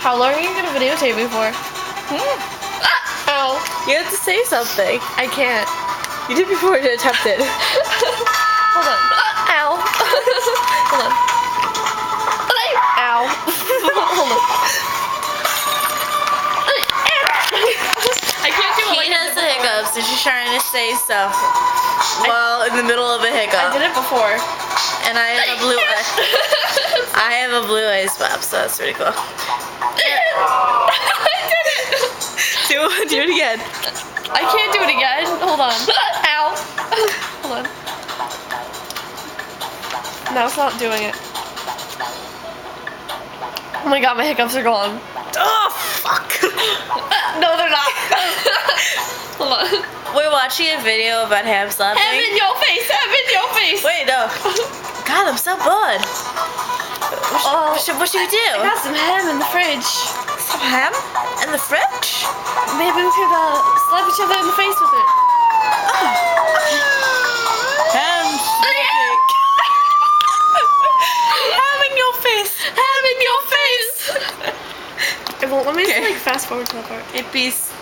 How long are you gonna videotape me for? Ow. You have to say something. I can't. You did before you attempted. Hold on. Ow. Hold on. Ow. Hold on. I can't do it like He has the hiccups and she's trying to say stuff while in the middle of a hiccup. I did it before. And I have a blue eye. I have a blue eye spot, so that's pretty cool. I did it. Do it again. I can't do it again. Hold on. Ow. Hold on. No, it's not doing it. Oh my god, my hiccups are gone. Oh, fuck. No, they're not. Hold on. We're watching a video about ham slapping. Ham in your face. Ham in your face. Wait, no. God, I'm so bored. What should we I do? got some ham in the fridge. Some ham in the fridge? Maybe we could slap each other in the face with it. Ham slapping. Ham in your face. Ham in your face. It won't let me just, like, fast forward to that part. Hey, peace.